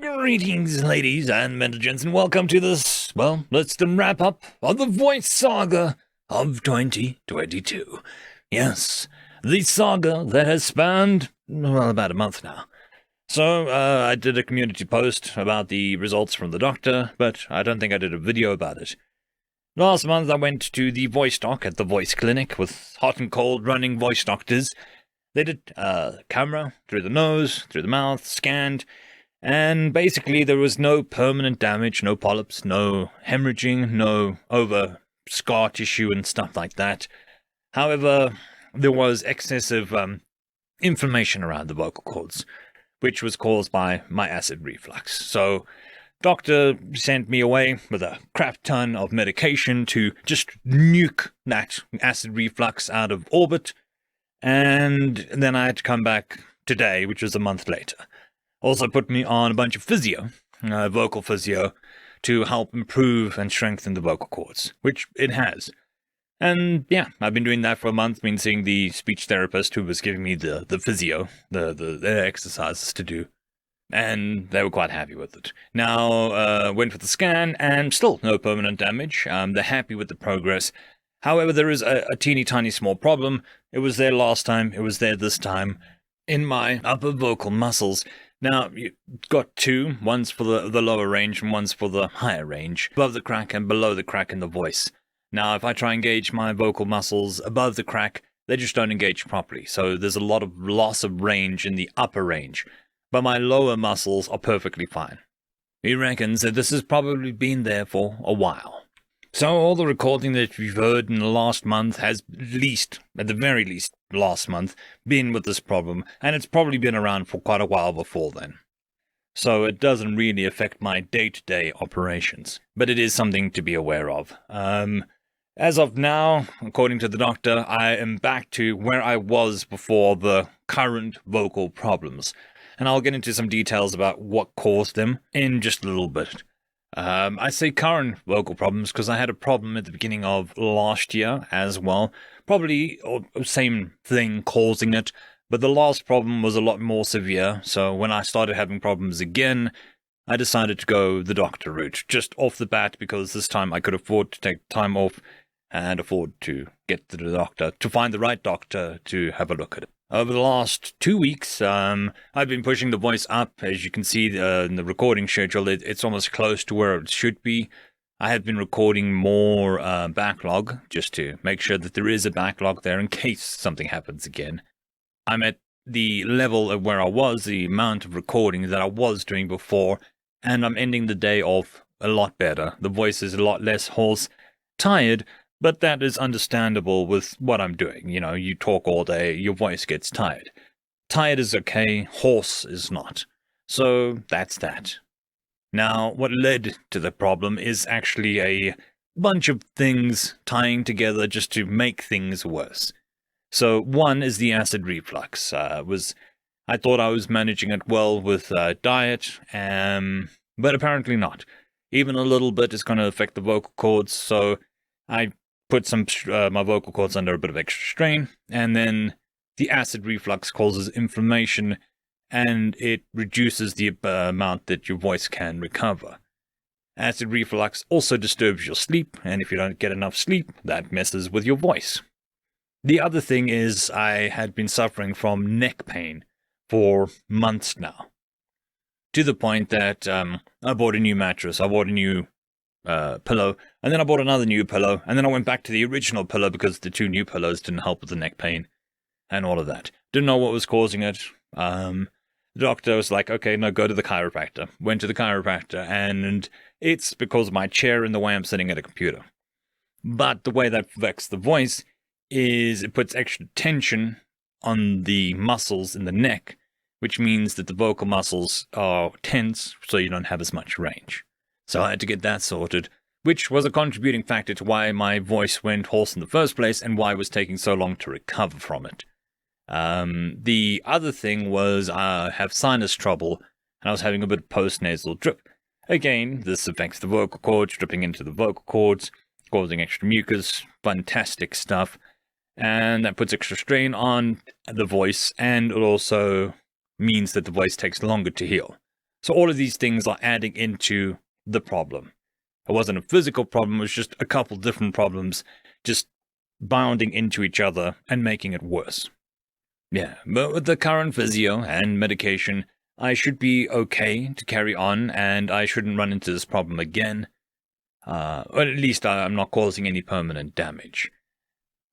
Greetings, ladies and gents, and welcome to this, well, let's wrap up of the voice saga of 2022. Yes, the saga that has spanned, well, about a month now. So, I did a community post about the results from the doctor, but I don't think I did a video about it. Last month, I went to the voice doc at the voice clinic with hot and cold running voice doctors. They did camera, through the nose, through the mouth, scanned, and basically there was no permanent damage, no polyps, no hemorrhaging, no over scar tissue and stuff like that. However, there was excessive inflammation around the vocal cords, which was caused by my acid reflux. So, doctor sent me away with a crap ton of medication to just nuke that acid reflux out of orbit, and then I had to come back today, which was a month later. Also put me on a bunch of physio, vocal physio, to help improve and strengthen the vocal cords, which it has. And yeah, I've been doing that for a month, been seeing the speech therapist who was giving me the physio, the exercises to do, and they were quite happy with it. Now, went for the scan, and still no permanent damage. They're happy with the progress. However, there is a teeny tiny small problem. It was there last time, it was there this time, in my upper vocal muscles. Now, you've got two, one's for the lower range and one's for the higher range, above the crack and below the crack in the voice. Now, if I try and engage my vocal muscles above the crack, they just don't engage properly, so there's a lot of loss of range in the upper range, but my lower muscles are perfectly fine. He reckons that this has probably been there for a while. So all the recording that we've heard in the last month has at the very least, last month, been with this problem, and it's probably been around for quite a while before then. So it doesn't really affect my day-to-day operations, but it is something to be aware of. As of now, according to the doctor, I am back to where I was before the current vocal problems, and I'll get into some details about what caused them in just a little bit. I say current vocal problems because I had a problem at the beginning of last year as well. Probably same thing causing it, but the last problem was a lot more severe, so when I started having problems again, I decided to go the doctor route, just off the bat, because this time I could afford to take time off and afford to get to the doctor, to find the right doctor to have a look at it. Over the last 2 weeks, I've been pushing the voice up. As you can see in the recording schedule, it's almost close to where it should be. I have been recording more backlog, just to make sure that there is a backlog there in case something happens again. I'm at the level of where I was, the amount of recording that I was doing before, and I'm ending the day off a lot better. The voice is a lot less hoarse, tired, but that is understandable with what I'm doing. You know, you talk all day, your voice gets tired. Tired is okay, hoarse is not. So that's that. Now, what led to the problem is actually a bunch of things tying together just to make things worse. So one is the acid reflux. I thought I was managing it well with diet, but apparently not. Even a little bit is going to affect the vocal cords, so I put my vocal cords under a bit of extra strain, and then the acid reflux causes inflammation, and it reduces the amount that your voice can recover. Acid reflux also disturbs your sleep, and if you don't get enough sleep, that messes with your voice. The other thing is I had been suffering from neck pain for months now, to the point that I bought a new mattress, I bought a new pillow, and then I bought another new pillow, and then I went back to the original pillow because the two new pillows didn't help with the neck pain and all of that. Didn't know what was causing it. The doctor was like, okay, no, go to the chiropractor. Went to the chiropractor, and it's because of my chair and the way I'm sitting at a computer. But the way that affects the voice is it puts extra tension on the muscles in the neck, which means that the vocal muscles are tense, so you don't have as much range. So I had to get that sorted, which was a contributing factor to why my voice went hoarse in the first place and why it was taking so long to recover from it. The other thing was I have sinus trouble, and I was having a bit of post-nasal drip. Again, this affects the vocal cords, dripping into the vocal cords, causing extra mucus, fantastic stuff, and that puts extra strain on the voice, and it also means that the voice takes longer to heal. So all of these things are adding into the problem. It wasn't a physical problem, it was just a couple different problems just bounding into each other and making it worse. Yeah, but with the current physio and medication, I should be okay to carry on, and I shouldn't run into this problem again. Or at least I'm not causing any permanent damage.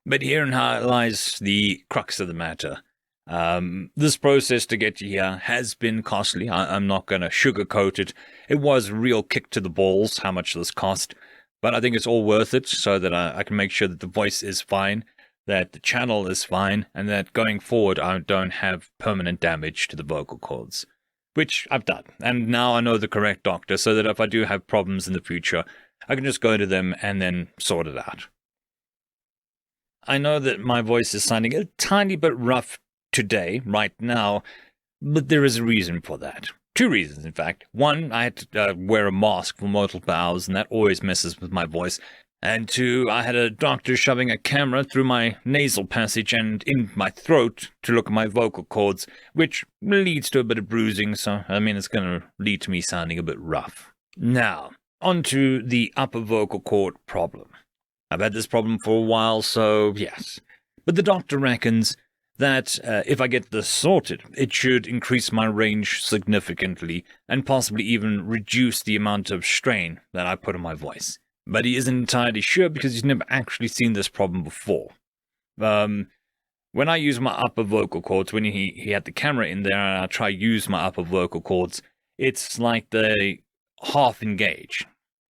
But herein lies the crux of the matter. This process to get you here has been costly. I'm not going to sugarcoat it. It was a real kick to the balls how much this cost. But I think it's all worth it so that I can make sure that the voice is fine, that the channel is fine, and that going forward I don't have permanent damage to the vocal cords. Which I've done. And now I know the correct doctor so that if I do have problems in the future, I can just go to them and then sort it out. I know that my voice is sounding a tiny bit rough today, right now, but there is a reason for that. Two reasons, in fact. One, I had to wear a mask for multiple hours, and that always messes with my voice. And two, I had a doctor shoving a camera through my nasal passage and in my throat to look at my vocal cords, which leads to a bit of bruising, so, it's going to lead to me sounding a bit rough. Now, on to the upper vocal cord problem. I've had this problem for a while, so yes. But the doctor reckons that if I get this sorted, it should increase my range significantly and possibly even reduce the amount of strain that I put on my voice. But he isn't entirely sure because he's never actually seen this problem before. When I use my upper vocal cords, when he had the camera in there and I try to use my upper vocal cords, it's like they half engage.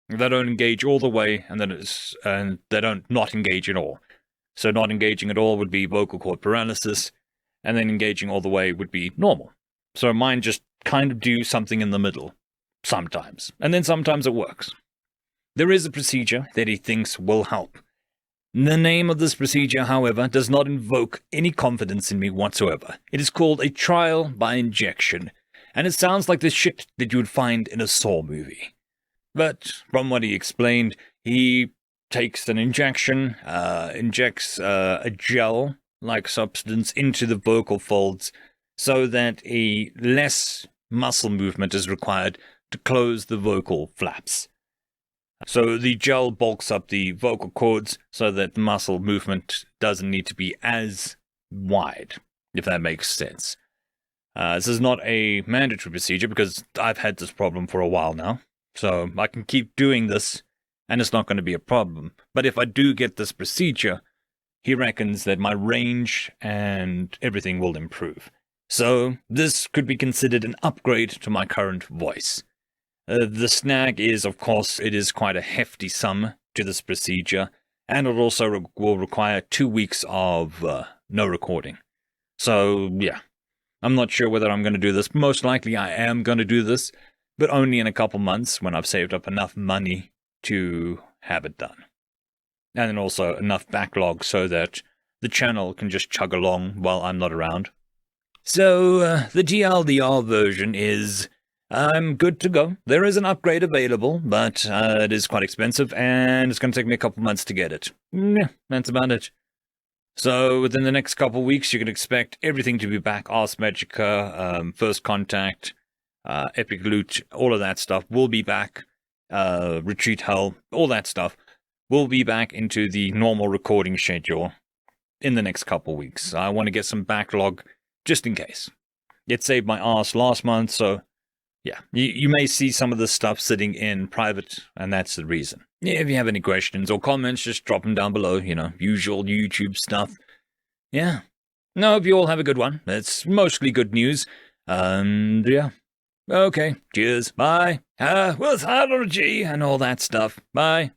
They don't engage all the way, and then they don't not engage at all. So not engaging at all would be vocal cord paralysis, and then engaging all the way would be normal. So mine just kind of do something in the middle, sometimes, and then sometimes it works. There is a procedure that he thinks will help. The name of this procedure, however, does not invoke any confidence in me whatsoever. It is called a trial by injection, and it sounds like the shit that you would find in a Saw movie. But from what he explained, he takes an injection, injects a gel-like substance into the vocal folds so that a less muscle movement is required to close the vocal flaps. So the gel bulks up the vocal cords so that the muscle movement doesn't need to be as wide, if that makes sense. This is not a mandatory procedure because I've had this problem for a while now. So I can keep doing this, and it's not going to be a problem. But if I do get this procedure, he reckons that my range and everything will improve. So this could be considered an upgrade to my current voice. The snag is, of course, it is quite a hefty sum to this procedure, and it also will require 2 weeks of no recording. So, yeah, I'm not sure whether I'm going to do this. Most likely I am going to do this, but only in a couple months when I've saved up enough money to have it done. And then also enough backlog so that the channel can just chug along while I'm not around. So, the TLDR version is, I'm good to go. There is an upgrade available, but it is quite expensive, and it's going to take me a couple months to get it. Yeah, that's about it. So, within the next couple weeks, you can expect everything to be back. Ars Magica, First Contact, Epic Loot, all of that stuff will be back. Retreat Hell, all that stuff will be back into the normal recording schedule in the next couple weeks. I want to get some backlog just in case. It saved my ass last month, so yeah, you may see some of this stuff sitting in private, and that's the reason. Yeah, if you have any questions or comments, just drop them down below, usual YouTube stuff. Yeah. No, hope you all have a good one. It's mostly good news. And yeah. Okay, cheers, bye. With trilogy and all that stuff. Bye.